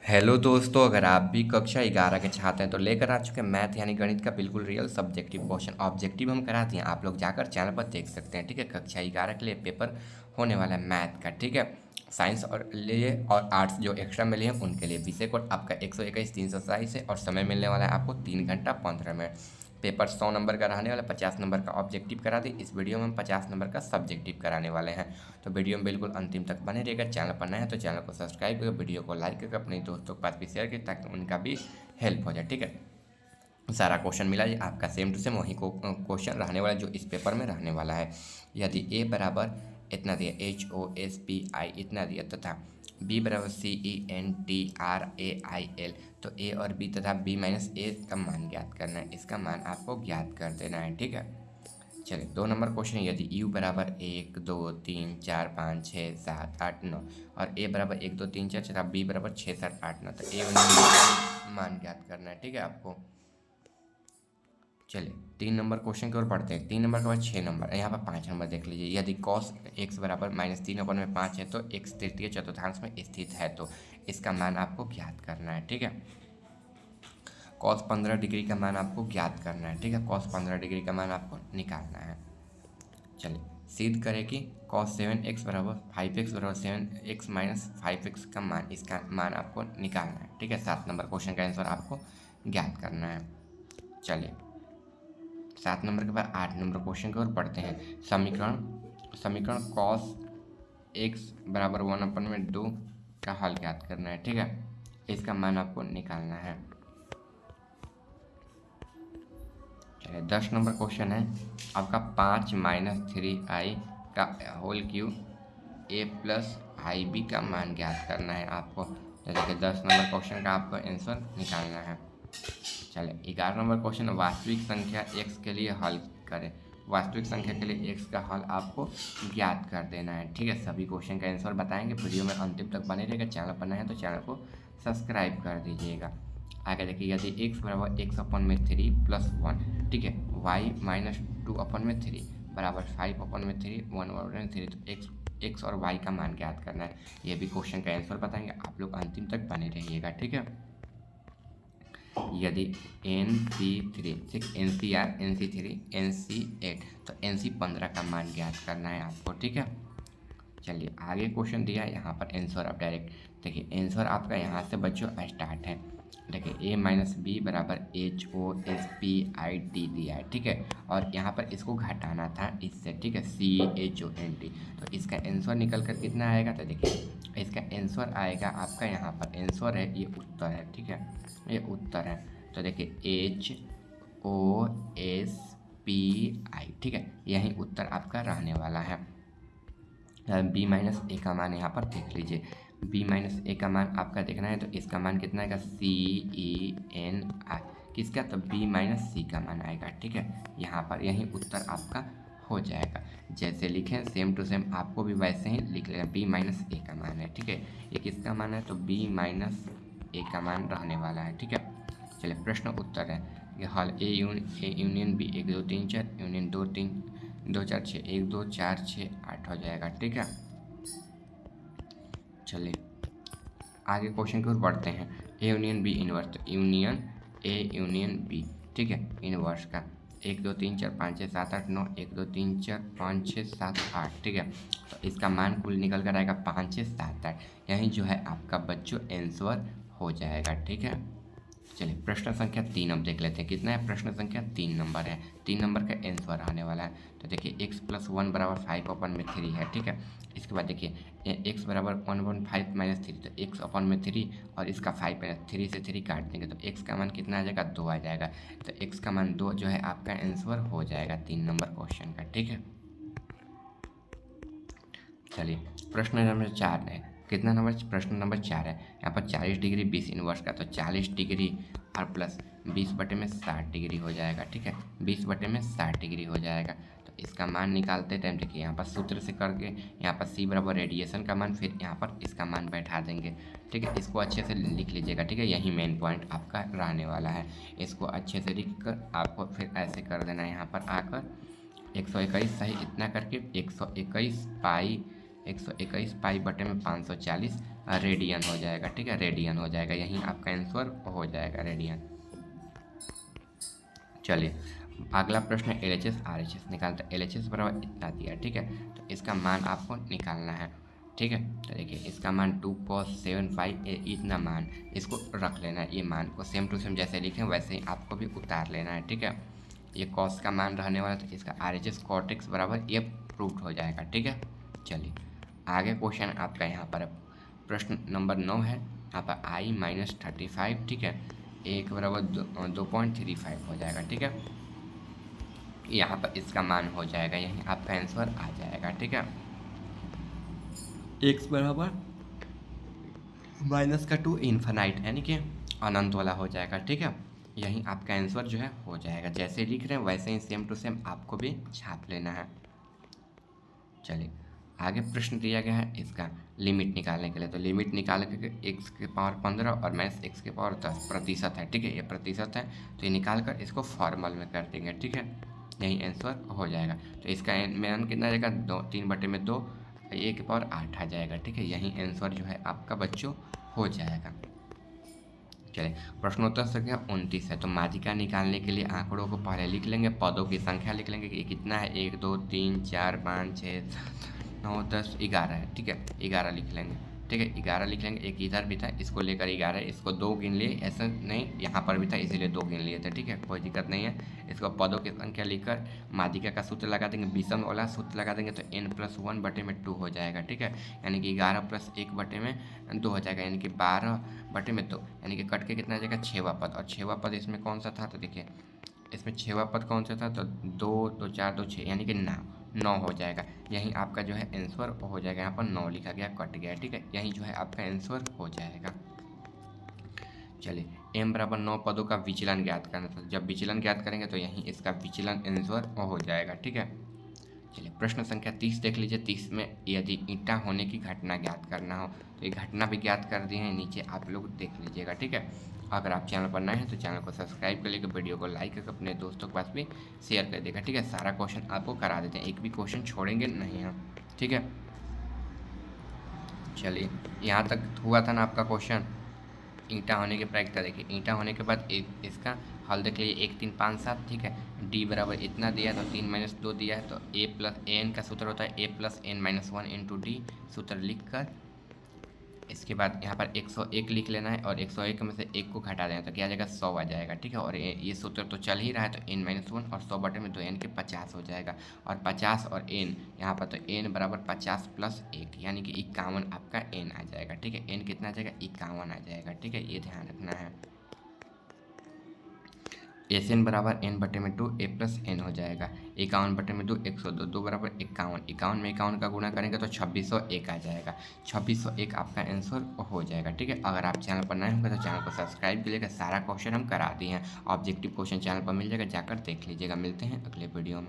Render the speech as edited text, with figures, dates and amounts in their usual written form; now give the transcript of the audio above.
Hello दोस्तों, अगर आप भी कक्षा 11 के छात्र हैं तो लेकर आ चुके हैं मैथ यानी गणित का बिल्कुल रियल सब्जेक्टिव क्वेश्चन। ऑब्जेक्टिव हम कराते हैं, आप लोग जाकर चैनल पर देख सकते हैं। ठीक है, कक्षा 11 के लिए पेपर होने वाला है मैथ का। ठीक है, साइंस और लिए और आर्ट्स जो एक्स्ट्रा मिले हैं उनके लिए। विषय कोड आपका 121 327 है और समय मिलने वाला है आपको 3 घंटा 15 मिनट। पेपर 100 नंबर का रहने वाला, 50 नंबर का ऑब्जेक्टिव करा दी। इस वीडियो में हम 50 नंबर का सब्जेक्टिव कराने वाले हैं, तो वीडियो में बिल्कुल अंतिम तक बने रहेगा। चैनल पर नए हैं तो चैनल को सब्सक्राइब करके वीडियो को लाइक करके अपने दोस्तों के पास भी शेयर करें ताकि उनका भी हेल्प हो जाए। ठीक है, सारा क्वेश्चन मिला है आपका सेम टू सेम वही क्वेश्चन रहने वाला है जो इस पेपर में रहने वाला है। यदि ए बराबर इतना दिया, HOSPI इतना दिया, तथा बी बराबर CENTRAIL, तो ए और बी तथा बी माइनस ए का मान ज्ञात करना है। इसका मान आपको ज्ञात कर देना है। ठीक है, चलिए 2 नंबर क्वेश्चन। यदि u बराबर 1 2 3 4 5 6 7 8 9 और a बराबर 1 2 3 4 तथा b बराबर 6 7 8 9, तो a और b का मान ज्ञात करना है। ठीक है आपको। चलिए 3 नंबर क्वेश्चन की ओर बढ़ते हैं। 3 नंबर के बाद 6 नंबर, यहाँ पर 5 नंबर देख लीजिए। यदि cos x बराबर -3/5 है तो x तृतीय चतुर्थांश में स्थित है, तो इसका मान आपको ज्ञात करना है। ठीक है, cos 15 डिग्री का मान आपको ज्ञात करना है। ठीक है, cos 15 डिग्री का मान आपको निकालना है। चलिए सिद्ध करें कि cos 7x बराबर 5x बराबर 7x माइनस 5x का मान, इसका मान आपको निकालना है। ठीक है, 7 नंबर क्वेश्चन का आंसर आपको ज्ञात करना है। चलिए 7 नंबर के बाद 8 नंबर क्वेश्चन की ओर बढ़ते हैं। समीकरण cos x बराबर 1/2 का हल ज्ञात करना है। ठीक है, इसका मान आपको निकालना है। चलिए 10 नंबर क्वेश्चन है आपका 5 - 3i का whole cube a plus i b का मान ज्ञात करना है आपको। तो देखिए 10 नंबर क्वेश्चन का आपको आंसर निकालना है। चलिए 11 नंबर क्वेश्चन, वास्तविक संख्या x के लिए हल करें। वास्तविक संख्या के लिए x का हल आपको ज्ञात कर देना है। ठीक है, सभी क्वेश्चन का आंसर बताएंगे, वीडियो में अंतिम तक बने रहेगा। चैनल पर नए हैं तो चैनल को सब्सक्राइब कर दीजिएगा। आगे देखिए, यदि x बराबर x/3 प्लस 1, ठीक है, y माइनस 2/3 बराबर 5/3 1/3, तो x और y का मान ज्ञात करना है। ये भी क्वेश्चन का आंसर बताएंगे, आप लोग अंतिम तक बने रहिएगा। ठीक है, यदि NC3 NCR NC3 NC8, तो NC15 का मान ज्ञात करना है आपको। ठीक है, चलिए आगे क्वेश्चन दिया है, यहाँ पर आंसर आप डायरेक्ट देखिए। आंसर आपका यहाँ से बच्चों स्टार्ट है। देखिए a माइनस बी बराबर HOSPID दिया है। ठीक है, और यहाँ पर इसको घटाना था इससे। ठीक है, CHONT, तो इसका आंसर निकल कर कितना आएगा, तो देखिए इसका आंसर आएगा आपका, यहाँ पर आंसर है, ये उत्तर है। ठीक है, ये उत्तर है। तो देखिए HOSPI, ठीक है, यही उत्तर आपका रहने वाला है। बी माइनस ए का मान यहाँ पर देख लीजिए। बी माइनस ए का मान आपका देखना है, तो इसका मान कितना आएगा, CENI किसका, तो बी माइनस सी का मान आएगा। ठीक है, यहाँ पर यही उत्तर आपका हो जाएगा। जैसे लिखें सेम टू सेम आपको भी वैसे ही लिख लेना। बी माइनस ए का मान है। ठीक है, ये किसका मान है, तो बी माइनस ए का मान रहने वाला है। ठीक है, चलिए प्रश्न उत्तर है कि हल ए यूनियन बी 1 2 3 4 यूनियन 2 3 2 4 6 1 2 4 6 8 हो जाएगा। ठीक है, चलिए आगे क्वेश्चन की ओर बढ़ते हैं। ए यूनियन बी इनवर्स, तो यूनियन ए यूनियन बी, ठीक है, इनवर्स का 1 2 3 4 5 6 7 8 9 1 2 3 4 5 6 7 8। ठीक है, तो इसका मान कुल निकल कर आएगा 5 6 7 8। यही जो है आपका बच्चों आंसर हो जाएगा। ठीक है, चलिए प्रश्न संख्या 3 अब देख लेते हैं कितना है। प्रश्न संख्या 3 नंबर है। 3 नंबर का आंसर आने वाला है। तो देखिए x प्लस 1 बराबर 5/3 है। ठीक है, इसके बाद देखिए x बराबर 1/5 माइनस 3, तो x/3 और इसका 5 माइनस 3 से 3 काट देंगे तो x का मान कितना आ जाएगा, 2 आ जाएगा। तो x का मान 2 जो है आपका आंसर हो जाएगा 3 नंबर क्वेश्चन का। ठीक है, चलिए प्रश्न नंबर 4 है। कितना नंबर, प्रश्न नंबर 4 है। यहाँ पर 40 डिग्री 20 इनवर्स का, तो 40 डिग्री और प्लस 20/60 डिग्री हो जाएगा। ठीक है, 20/60 डिग्री हो जाएगा। तो इसका मान निकालते टाइम देखिए यहाँ पर सूत्र से करके, यहाँ पर c बराबर रेडिएशन का मान, फिर यहाँ पर इसका मान बैठा देंगे। ठीक है, इसको अच्छे से लिख लीजिएगा। ठीक है, यही मेन पॉइंट आपका रहने वाला है। इसको अच्छे से लिख कर आपको फिर ऐसे कर देना है। यहाँ पर आकर 121 सही इतना करके 121 पाई 121 पाई बटे में 540 रेडियन हो जाएगा। ठीक है, रेडियन हो जाएगा, यही आपका आंसर हो जाएगा रेडियन। चलिए अगला प्रश्न LHS RHS निकालते हैं। LHS बराबर इतना दिया, ठीक है, तो इसका मान आपको निकालना है। ठीक है, तो देखिए इसका मान 2 cos 7 इतना मान इसको रख लेना है। ये मान को सेम टू सेम जैसे लिखें वैसे ही आपको भी उतार लेना है। ठीक है, ये कॉस का मान रहने वाला, तो इसका RHS cot x बराबर ये प्रूफ हो जाएगा। ठीक है, चलिए आगे क्वेश्चन आपका यहाँ पर प्रश्न नंबर 9 है। यहाँ पर I-35, ठीक है, 1 बराबर 2.35 हो जाएगा। ठीक है, यहाँ पर इसका मान हो जाएगा, यही आपका आंसर आ जाएगा। ठीक है, x बराबर -2 इन्फिनाइट यानी कि अनंत वाला हो जाएगा। ठीक है, यही आपका आंसर जो है हो जाएगा। जैसे लिख रहे हैं वैसे ही सेम टू सेम आपको भी छाप लेना है। चलिए आगे प्रश्न दिया गया है इसका लिमिट निकालने के लिए। तो लिमिट निकाल के x के पावर 15 और माइनस x के पावर 10 प्रतिशत है। ठीक है, ये प्रतिशत है, तो ये निकाल कर इसको फॉर्मल में कर देंगे। ठीक है, यही आंसर हो जाएगा। तो इसका मान कितना आ जाएगा, 3/2, a के पावर 8 आ जाएगा। ठीक है, यही आंसर जो है आपका बच्चों हो जाएगा। चलिए प्रश्नोत्तर संख्या 29 है। तो माध्यिका निकालने के लिए आंकड़ों को पहले लिख लेंगे, पदों की संख्या लिख लेंगे कि कितना है, 1 2 3 4 5 6 7 9 10 11 है। ठीक है, 11 लिख लेंगे। ठीक है, 11 लिख लेंगे। एक इधर भी था, इसको लेकर 11, इसको 2 गिन लिए, ऐसा नहीं यहाँ पर भी था इसीलिए 2 गिन लिए थे। ठीक है, कोई दिक्कत नहीं है। इसको पदों की संख्या लिखकर माध्यिका का सूत्र लगा देंगे, विषम वाला सूत्र लगा देंगे, तो n+1/2 हो जाएगा। ठीक है, यानी कि 11 + 1/2 हो जाएगा, यानी कि 12/2, यानी कि कट के कितना आ जाएगा, 6वां पद। और 6वां पद इसमें कौन सा था, तो देखिए इसमें 6वां पद कौन सा था, तो 2 2 4 2 6 यानी कि 9 हो जाएगा। यही आपका जो है आंसर हो जाएगा। यहाँ पर 9 लिखा गया, कट गया। ठीक है, यही जो है आपका आंसर हो जाएगा। चलिए m बराबर 9 पदों का विचलन ज्ञात करना था। जब विचलन ज्ञात करेंगे तो यहीं इसका विचलन आंसर हो जाएगा। ठीक है, चलिए प्रश्न संख्या 30 देख लीजिए। 30 में यदि ईंटा होने की घटना ज्ञात करना हो, तो ये घटना भी ज्ञात कर दी है, नीचे आप लोग देख लीजिएगा। ठीक है, अगर आप चैनल पर नए हैं तो चैनल को सब्सक्राइब कर लीजिए, वीडियो को लाइक करके अपने दोस्तों के पास भी शेयर कर देगा। ठीक है, सारा क्वेश्चन आपको करा देते हैं, एक भी क्वेश्चन छोड़ेंगे नहीं हम। ठीक है, चलिए यहाँ तक हुआ था ना आपका क्वेश्चन ईंटा होने के प्रायिकता। देखिए ईंटा होने के बाद इसका हल देख लीजिए, 1 3 5 7। ठीक है, d बराबर इतना दिया है तो 3 - 2 दिया है, तो a+an का सूत्र होता है a+n-1 × d। सूत्र लिख कर इसके बाद यहाँ पर 101 लिख लेना है, और 101 में से 1 को घटा देना तो क्या आ जाएगा, 100 आ जाएगा। ठीक है, और ये सूत्र तो चल ही रहा है, तो n-1 और 100/2 यानी कि 50 हो जाएगा। और 50 और n यहाँ पर, तो n बराबर 50 + 1 यानी कि 51 आपका n आ जाएगा। ठीक है, n कितना आ जाएगा, 51 आ जाएगा। ठीक है, ये ध्यान रखना है। SN बराबर n/2 a+n हो जाएगा। 51/2 102, 2 बराबर 51, 51 में 51 का गुणा करेंगे तो 2601 आ जाएगा। 2601 आपका आंसर हो जाएगा। ठीक है, अगर आप चैनल पर नए होंगे तो चैनल को सब्सक्राइब कीजिएगा। सारा क्वेश्चन हम करा दिए हैं, ऑब्जेक्टिव क्वेश्चन चैनल पर मिल जाएगा, जाकर देख लीजिएगा। मिलते हैं अगले वीडियो में।